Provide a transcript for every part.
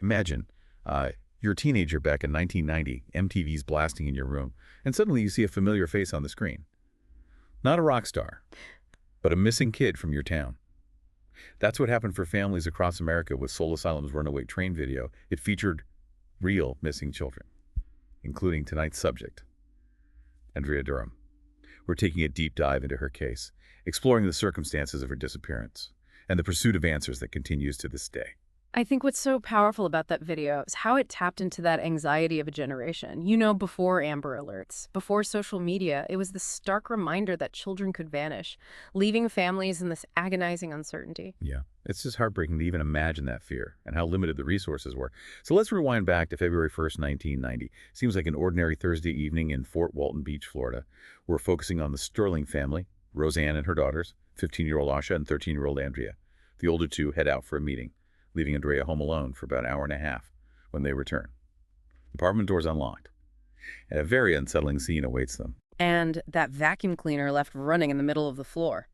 Imagine, you're a teenager back in 1990, MTV's blasting in your room, and suddenly you see a familiar face on the screen. Not a rock star, but a missing kid from your town. That's what happened for families across America with Soul Asylum's Runaway Train video. It featured real missing children, including tonight's subject, Andrea Durham. We're taking a deep dive into her case, exploring the circumstances of her disappearance, and the pursuit of answers that continues to this day. I think what's so powerful about that video is how it tapped into that anxiety of a generation. Before Amber Alerts, before social media, it was the stark reminder that children could vanish, leaving families in this agonizing uncertainty. Yeah, it's just heartbreaking to even imagine that fear and how limited the resources were. So let's rewind back to February 1st, 1990. Seems like an ordinary Thursday evening in Fort Walton Beach, Florida. We're focusing on the Sterling family, Roseanne and her daughters, 15-year-old Asha and 13-year-old Andrea. The older two head out for a meeting, leaving Andrea home alone for about an hour and a half. When they return, the apartment door's unlocked, and a very unsettling scene awaits them. And that vacuum cleaner left running in the middle of the floor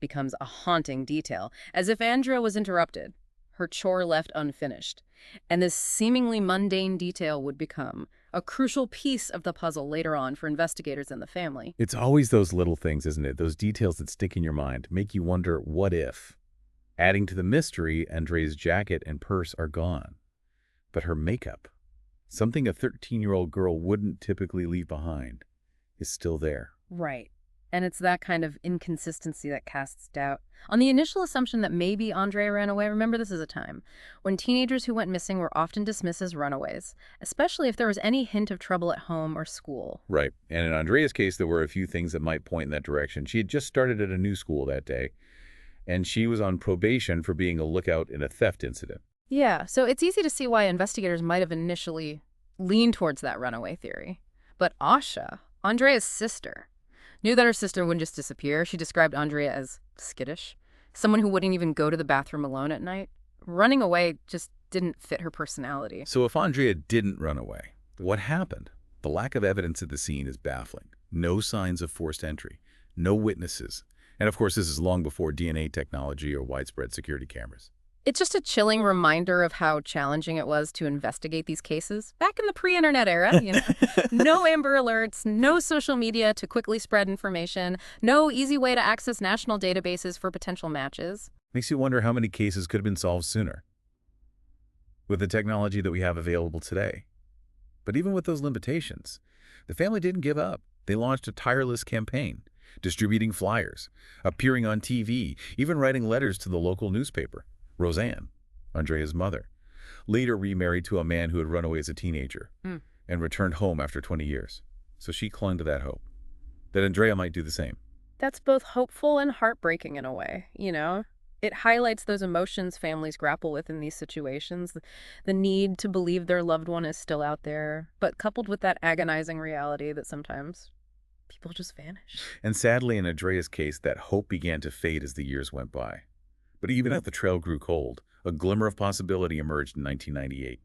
becomes a haunting detail, as if Andrea was interrupted, her chore left unfinished. And this seemingly mundane detail would become a crucial piece of the puzzle later on for investigators and the family. It's always those little things, isn't it? Those details that stick in your mind, make you wonder, what if? Adding to the mystery, Andrea's jacket and purse are gone. But her makeup, something a 13-year-old girl wouldn't typically leave behind, is still there. Right. And it's that kind of inconsistency that casts doubt on the initial assumption that maybe Andrea ran away. Remember, this is a time when teenagers who went missing were often dismissed as runaways, especially if there was any hint of trouble at home or school. Right. And in Andrea's case, there were a few things that might point in that direction. She had just started at a new school that day, and she was on probation for being a lookout in a theft incident. Yeah, so it's easy to see why investigators might have initially leaned towards that runaway theory. But Asha, Andrea's sister, knew that her sister wouldn't just disappear. She described Andrea as skittish, someone who wouldn't even go to the bathroom alone at night. Running away just didn't fit her personality. So if Andrea didn't run away, what happened? The lack of evidence at the scene is baffling. No signs of forced entry, no witnesses. And of course, this is long before DNA technology or widespread security cameras. It's just a chilling reminder of how challenging it was to investigate these cases back in the pre-internet era. No Amber Alerts, no social media to quickly spread information, no easy way to access national databases for potential matches. Makes you wonder how many cases could have been solved sooner with the technology that we have available today. But even with those limitations, the family didn't give up. They launched a tireless campaign, distributing flyers, appearing on TV, even writing letters to the local newspaper. Roseanne, Andrea's mother, later remarried to a man who had run away as a teenager and returned home after 20 years. So she clung to that hope, that Andrea might do the same. That's both hopeful and heartbreaking in a way, It highlights those emotions families grapple with in these situations, the need to believe their loved one is still out there, but coupled with that agonizing reality that sometimes people just vanish. And sadly, in Andrea's case, that hope began to fade as the years went by. But even as the trail grew cold, a glimmer of possibility emerged in 1998,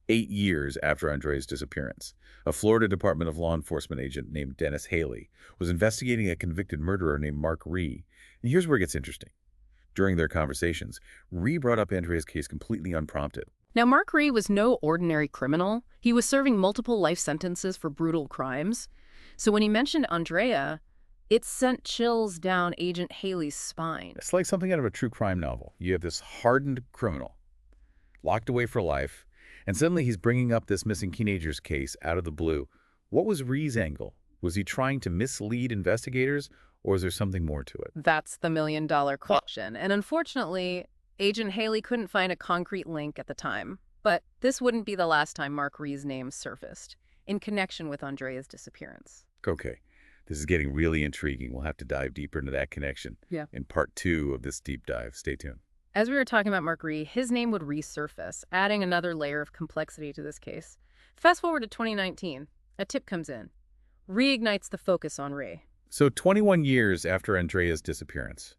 8 years after Andrea's disappearance. A Florida Department of Law Enforcement agent named Dennis Haley was investigating a convicted murderer named Mark Ree. And here's where it gets interesting. During their conversations, Ree brought up Andrea's case completely unprompted. Now, Mark Ree was no ordinary criminal. He was serving multiple life sentences for brutal crimes. So when he mentioned Andrea, it sent chills down Agent Haley's spine. It's like something out of a true crime novel. You have this hardened criminal, locked away for life, and suddenly he's bringing up this missing teenager's case out of the blue. What was Ree's angle? Was he trying to mislead investigators, or is there something more to it? That's the million-dollar question. And unfortunately, Agent Haley couldn't find a concrete link at the time. But this wouldn't be the last time Mark Ree's name surfaced in connection with Andrea's disappearance. Okay. This is getting really intriguing. We'll have to dive deeper into that connection in part 2 of this deep dive. Stay tuned. As we were talking about Mark Ree, his name would resurface, adding another layer of complexity to this case. Fast forward to 2019, a tip comes in, reignites the focus on Ree. So 21 years after Andrea's disappearance,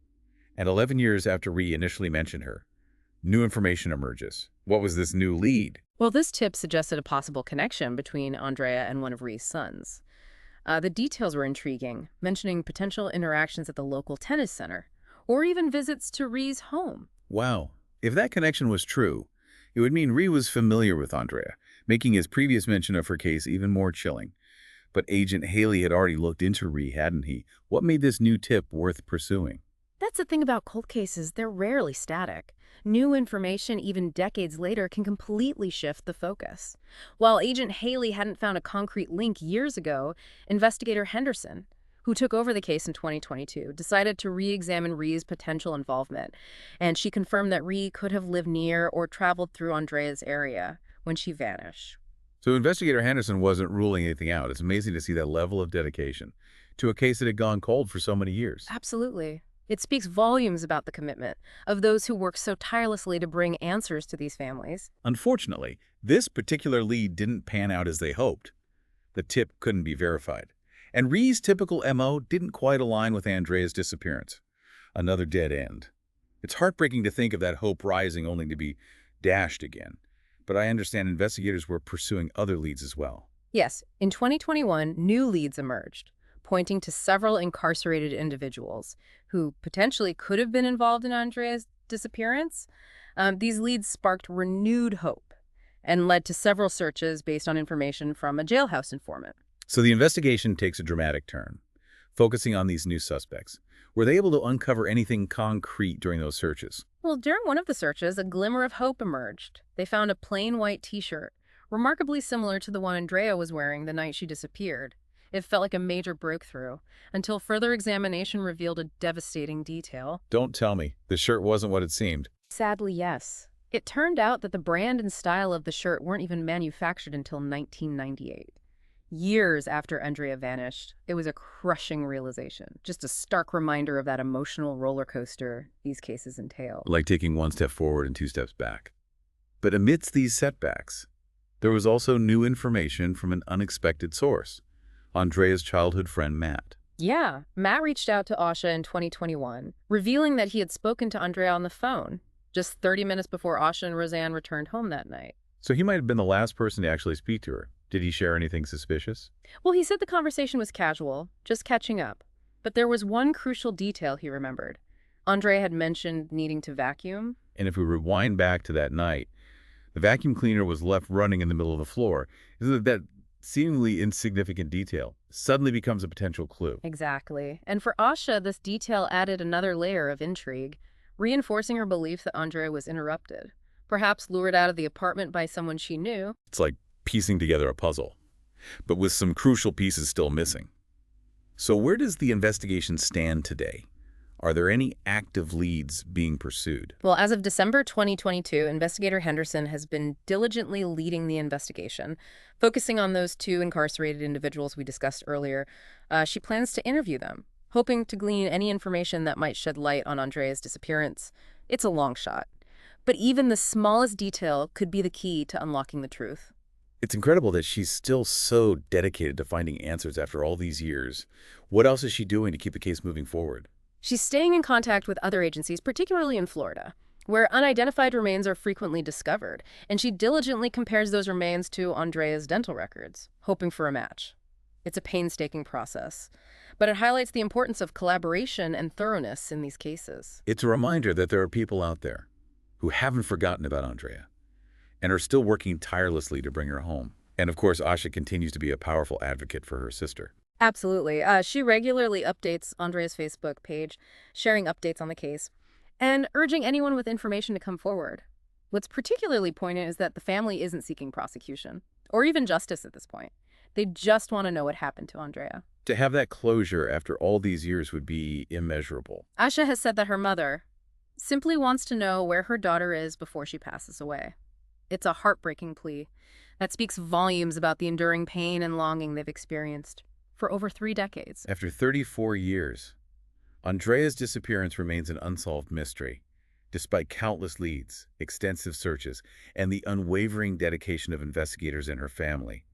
and 11 years after Ree initially mentioned her, new information emerges. What was this new lead? Well, this tip suggested a possible connection between Andrea and one of Ree's sons. The details were intriguing, mentioning potential interactions at the local tennis center, or even visits to Ree's home. Wow. If that connection was true, It would mean Rhee was familiar with Andrea, making his previous mention of her case even more chilling. But Agent Haley had already looked into Rhee, hadn't he? What made this new tip worth pursuing? That's the thing about cold cases, they're rarely static. New information, even decades later, can completely shift the focus. While Agent Haley hadn't found a concrete link years ago, investigator Henderson, who took over the case in 2022, decided to re-examine Rhee's potential involvement, and she confirmed that Rhee could have lived near or traveled through Andrea's area when she vanished. So Investigator Henderson wasn't ruling anything out. It's amazing to see that level of dedication to a case that had gone cold for so many years. Absolutely. It speaks volumes about the commitment of those who work so tirelessly to bring answers to these families. Unfortunately, this particular lead didn't pan out as they hoped. The tip couldn't be verified. And Rhee's typical MO didn't quite align with Andrea's disappearance. Another dead end. It's heartbreaking to think of that hope rising only to be dashed again. But I understand investigators were pursuing other leads as well. Yes, in 2021, new leads emerged, pointing to several incarcerated individuals who potentially could have been involved in Andrea's disappearance. These leads sparked renewed hope and led to several searches based on information from a jailhouse informant. So the investigation takes a dramatic turn, focusing on these new suspects. Were they able to uncover anything concrete during those searches? Well, during one of the searches, a glimmer of hope emerged. They found a plain white t-shirt, remarkably similar to the one Andrea was wearing the night she disappeared. It felt like a major breakthrough, until further examination revealed a devastating detail. Don't tell me. The shirt wasn't what it seemed. Sadly, yes. It turned out that the brand and style of the shirt weren't even manufactured until 1998. Years after Andrea vanished, it was a crushing realization, just a stark reminder of that emotional roller coaster these cases entail. Like taking one step forward and two steps back. But amidst these setbacks, there was also new information from an unexpected source. Andrea's childhood friend, Matt. Yeah, Matt reached out to Asha in 2021, revealing that he had spoken to Andrea on the phone, just 30 minutes before Asha and Roseanne returned home that night. So he might have been the last person to actually speak to her. Did he share anything suspicious? Well, he said the conversation was casual, just catching up. But there was one crucial detail he remembered. Andrea had mentioned needing to vacuum. And if we rewind back to that night, the vacuum cleaner was left running in the middle of the floor. Isn't it that seemingly insignificant detail suddenly becomes a potential clue? Exactly. And for Asha, this detail added another layer of intrigue, reinforcing her belief that Andrea was interrupted, perhaps lured out of the apartment by someone she knew. It's like piecing together a puzzle, but with some crucial pieces still missing. So where does the investigation stand today? Are there any active leads being pursued? Well, as of December 2022, Investigator Henderson has been diligently leading the investigation, focusing on those two incarcerated individuals we discussed earlier. She plans to interview them, hoping to glean any information that might shed light on Andrea's disappearance. It's a long shot, but even the smallest detail could be the key to unlocking the truth. It's incredible that she's still so dedicated to finding answers after all these years. What else is she doing to keep the case moving forward? She's staying in contact with other agencies, particularly in Florida, where unidentified remains are frequently discovered, and she diligently compares those remains to Andrea's dental records, hoping for a match. It's a painstaking process, but it highlights the importance of collaboration and thoroughness in these cases. It's a reminder that there are people out there who haven't forgotten about Andrea and are still working tirelessly to bring her home. And of course, Asha continues to be a powerful advocate for her sister. Absolutely. She regularly updates Andrea's Facebook page, sharing updates on the case, and urging anyone with information to come forward. What's particularly poignant is that the family isn't seeking prosecution, or even justice at this point. They just want to know what happened to Andrea. To have that closure after all these years would be immeasurable. Asha has said that her mother simply wants to know where her daughter is before she passes away. It's a heartbreaking plea that speaks volumes about the enduring pain and longing they've experienced for over 3 decades. After 34 years, Andrea's disappearance remains an unsolved mystery, despite countless leads, extensive searches, and the unwavering dedication of investigators and her family.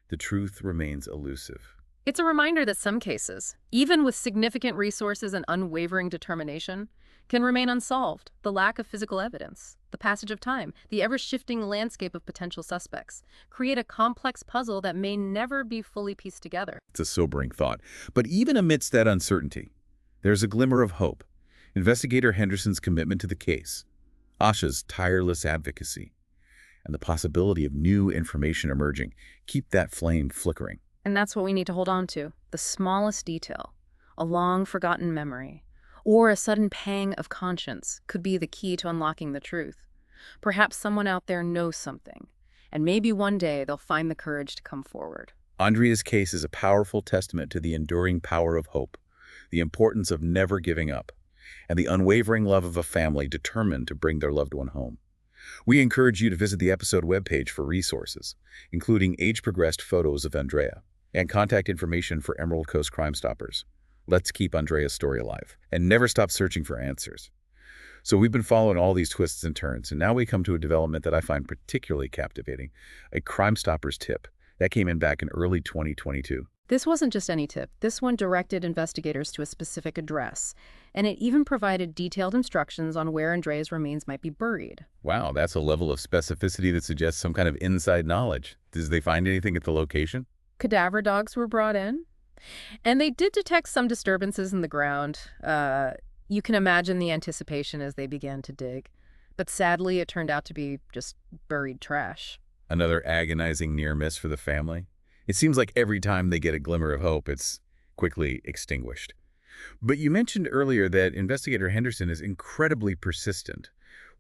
The truth remains elusive. It's a reminder that some cases, even with significant resources and unwavering determination, can remain unsolved. The lack of physical evidence, the passage of time, the ever-shifting landscape of potential suspects create a complex puzzle that may never be fully pieced together. It's a sobering thought. But even amidst that uncertainty, there's a glimmer of hope. Investigator Henderson's commitment to the case, Asha's tireless advocacy, and the possibility of new information emerging. Keep that flame flickering. And that's what we need to hold on to. The smallest detail, a long-forgotten memory, or a sudden pang of conscience could be the key to unlocking the truth. Perhaps someone out there knows something, and maybe one day they'll find the courage to come forward. Andrea's case is a powerful testament to the enduring power of hope, the importance of never giving up, and the unwavering love of a family determined to bring their loved one home. We encourage you to visit the episode webpage for resources, including age-progressed photos of Andrea and contact information for Emerald Coast Crime Stoppers. Let's keep Andrea's story alive and never stop searching for answers. So we've been following all these twists and turns, and now we come to a development that I find particularly captivating, a Crime Stoppers tip that came in back in early 2022. This wasn't just any tip. This one directed investigators to a specific address, and it even provided detailed instructions on where Andrea's remains might be buried. Wow, that's a level of specificity that suggests some kind of inside knowledge. Did they find anything at the location? Cadaver dogs were brought in, and they did detect some disturbances in the ground. You can imagine the anticipation as they began to dig. But sadly, it turned out to be just buried trash. Another agonizing near miss for the family. It seems like every time they get a glimmer of hope, it's quickly extinguished. But you mentioned earlier that investigator Henderson is incredibly persistent.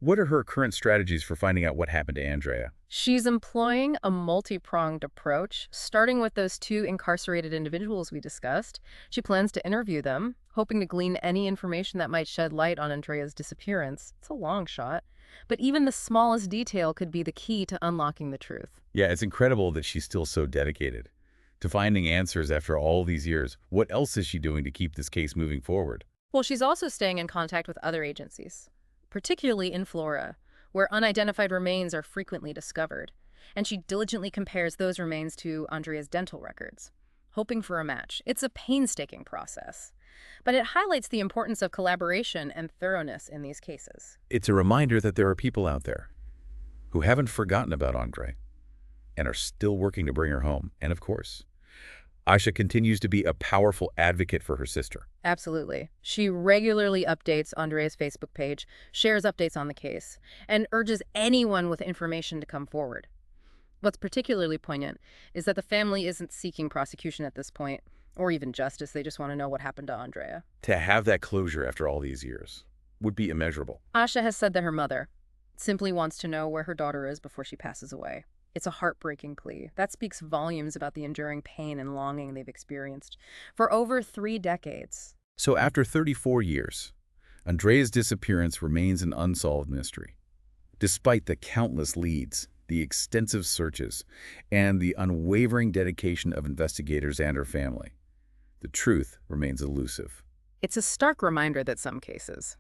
What are her current strategies for finding out what happened to Andrea? She's employing a multi-pronged approach, starting with those two incarcerated individuals we discussed. She plans to interview them, hoping to glean any information that might shed light on Andrea's disappearance. It's a long shot, but even the smallest detail could be the key to unlocking the truth. Yeah, it's incredible that she's still so dedicated to finding answers after all these years. What else is she doing to keep this case moving forward? Well, she's also staying in contact with other agencies, particularly in Florida, where unidentified remains are frequently discovered, and she diligently compares those remains to Andrea's dental records, hoping for a match. It's a painstaking process, but it highlights the importance of collaboration and thoroughness in these cases. It's a reminder that there are people out there who haven't forgotten about Andrea and are still working to bring her home. And of course, Aisha continues to be a powerful advocate for her sister. Absolutely. She regularly updates Andrea's Facebook page, shares updates on the case, and urges anyone with information to come forward. What's particularly poignant is that the family isn't seeking prosecution at this point, or even justice. They just want to know what happened to Andrea. To have that closure after all these years would be immeasurable. Asha has said that her mother simply wants to know where her daughter is before she passes away. It's a heartbreaking plea. That speaks volumes about the enduring pain and longing they've experienced for over 3 decades. So after 34 years, Andrea's disappearance remains an unsolved mystery. Despite the countless leads, the extensive searches, and the unwavering dedication of investigators and her family, the truth remains elusive. It's a stark reminder that some cases,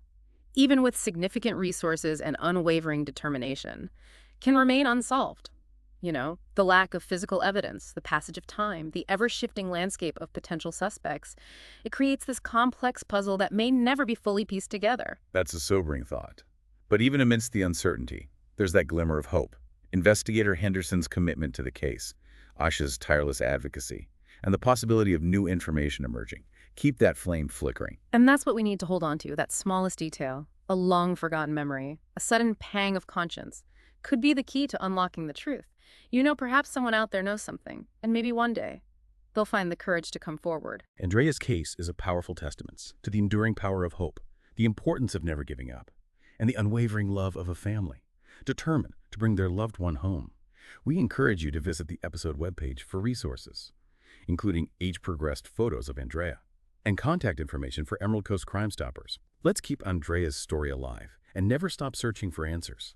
even with significant resources and unwavering determination, can remain unsolved. You know, the lack of physical evidence, the passage of time, the ever-shifting landscape of potential suspects, it creates this complex puzzle that may never be fully pieced together. That's a sobering thought. But even amidst the uncertainty, there's that glimmer of hope. Investigator Henderson's commitment to the case, Asha's tireless advocacy, and the possibility of new information emerging. Keep that flame flickering. And that's what we need to hold on to, that smallest detail, a long-forgotten memory, a sudden pang of conscience, could be the key to unlocking the truth. You know, perhaps someone out there knows something, and maybe one day they'll find the courage to come forward. Andrea's case is a powerful testament to the enduring power of hope, the importance of never giving up, and the unwavering love of a family, determined to bring their loved one home. We encourage you to visit the episode webpage for resources, including age-progressed photos of Andrea, and contact information for Emerald Coast Crime Stoppers. Let's keep Andrea's story alive and never stop searching for answers.